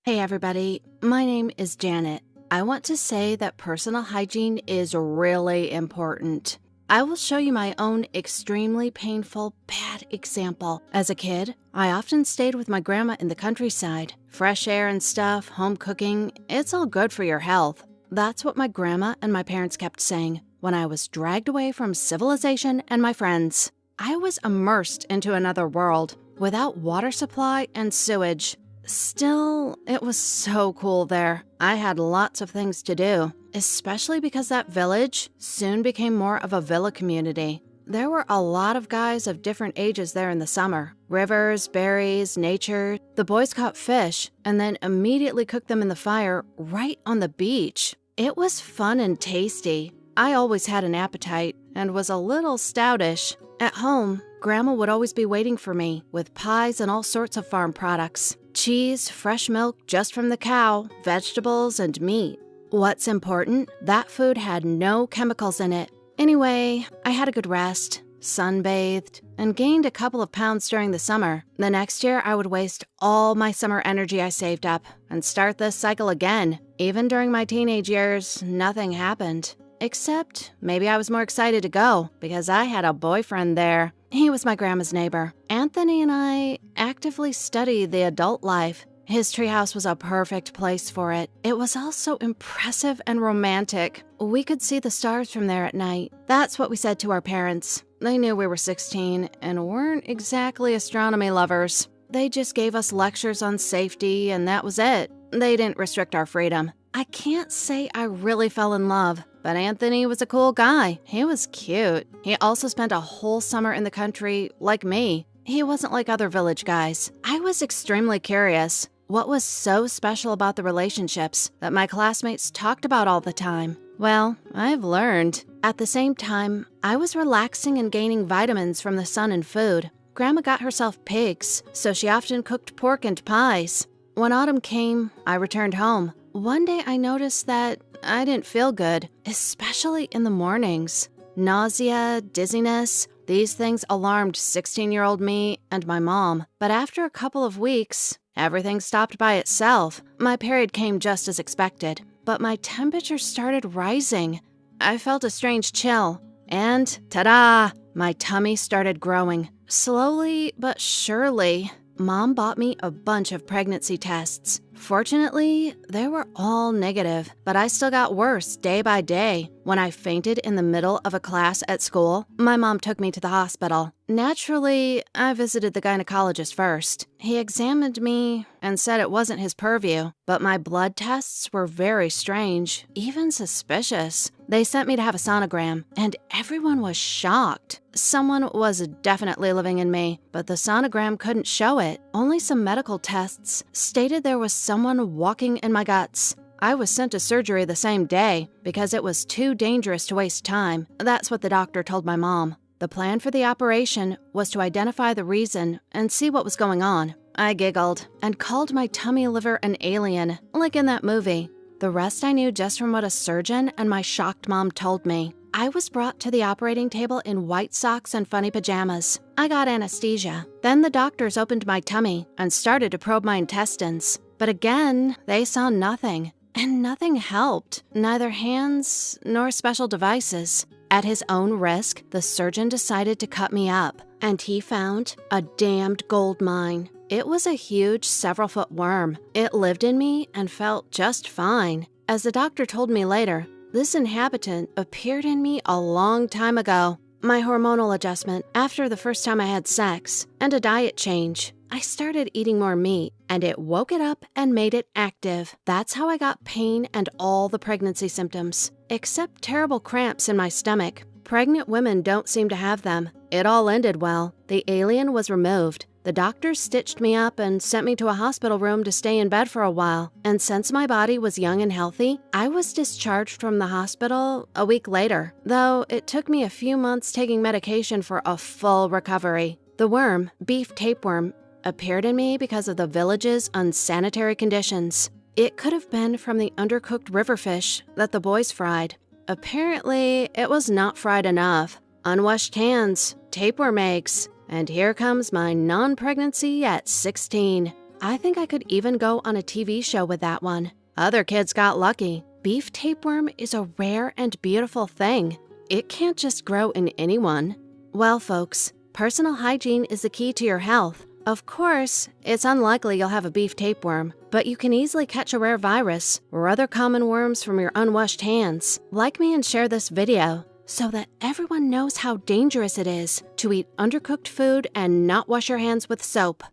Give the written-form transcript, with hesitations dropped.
Hey everybody, my name is Janet. I want to say that personal hygiene is really important. I will show you my own extremely painful, bad example. As a kid, I often stayed with my grandma in the countryside. Fresh air and stuff, home cooking, it's all good for your health. That's what my grandma and my parents kept saying when I was dragged away from civilization and my friends. I was immersed into another world without water supply and sewage. Still, it was so cool there. I had lots of things to do, especially because that village soon became more of a villa community. There were a lot of guys of different ages there in the summer. Rivers, berries, nature. The boys caught fish and then immediately cooked them in the fire right on the beach. It was fun and tasty. I always had an appetite and was a little stoutish. At home, Grandma would always be waiting for me with pies and all sorts of farm products. Cheese, fresh milk just from the cow, vegetables, and meat. What's important? That food had no chemicals in it. Anyway, I had a good rest, sunbathed, and gained a couple of pounds during the summer. The next year, I would waste all my summer energy I saved up and start this cycle again. Even during my teenage years, nothing happened. Except maybe I was more excited to go because I had a boyfriend there. He was my grandma's neighbor. Anthony and I actively studied the adult life. His treehouse was a perfect place for it. It was all so impressive and romantic. We could see the stars from there at night. That's what we said to our parents. They knew we were 16 and weren't exactly astronomy lovers. They just gave us lectures on safety and that was it. They didn't restrict our freedom. I can't say I really fell in love, but Anthony was a cool guy. He was cute. He also spent a whole summer in the country, like me. He wasn't like other village guys. I was extremely curious. What was so special about the relationships that my classmates talked about all the time? Well, I've learned. At the same time, I was relaxing and gaining vitamins from the sun and food. Grandma got herself pigs, so she often cooked pork and pies. When autumn came, I returned home. One day I noticed that I didn't feel good, especially in the mornings. Nausea, dizziness, these things alarmed 16-year-old me and my mom. But after a couple of weeks, everything stopped by itself. My period came just as expected, but my temperature started rising. I felt a strange chill, and ta-da! My tummy started growing. Slowly but surely, Mom bought me a bunch of pregnancy tests. Fortunately, they were all negative, but I still got worse day by day. When I fainted in the middle of a class at school, my mom took me to the hospital. Naturally, I visited the gynecologist first. He examined me and said it wasn't his purview, but my blood tests were very strange, even suspicious. They sent me to have a sonogram, and everyone was shocked. Someone was definitely living in me, but the sonogram couldn't show it. Only some medical tests stated there was someone walking in my guts. I was sent to surgery the same day because it was too dangerous to waste time. That's what the doctor told my mom. The plan for the operation was to identify the reason and see what was going on. I giggled and called my tummy liver an alien, like in that movie. The rest I knew just from what a surgeon and my shocked mom told me. I was brought to the operating table in white socks and funny pajamas. I got anesthesia. Then the doctors opened my tummy and started to probe my intestines. But again, they saw nothing. And nothing helped. Neither hands nor special devices. At his own risk, the surgeon decided to cut me up. And he found a damned gold mine. It was a huge several-foot worm. It lived in me and felt just fine. As the doctor told me later, this inhabitant appeared in me a long time ago. My hormonal adjustment after the first time I had sex, and a diet change. I started eating more meat, and it woke it up and made it active. That's how I got pain and all the pregnancy symptoms, except terrible cramps in my stomach. Pregnant women don't seem to have them. It all ended well. The alien was removed. The doctors stitched me up and sent me to a hospital room to stay in bed for a while. And since my body was young and healthy, I was discharged from the hospital a week later, though it took me a few months taking medication for a full recovery. The worm, beef tapeworm, appeared in me because of the village's unsanitary conditions. It could have been from the undercooked river fish that the boys fried. Apparently, it was not fried enough. Unwashed hands, tapeworm eggs, and here comes my non-pregnancy at 16. I think I could even go on a TV show with that one. Other kids got lucky. Beef tapeworm is a rare and beautiful thing. It can't just grow in anyone. Well, folks, personal hygiene is the key to your health. Of course, it's unlikely you'll have a beef tapeworm, but you can easily catch a rare virus or other common worms from your unwashed hands. Like me and share this video so that everyone knows how dangerous it is to eat undercooked food and not wash your hands with soap.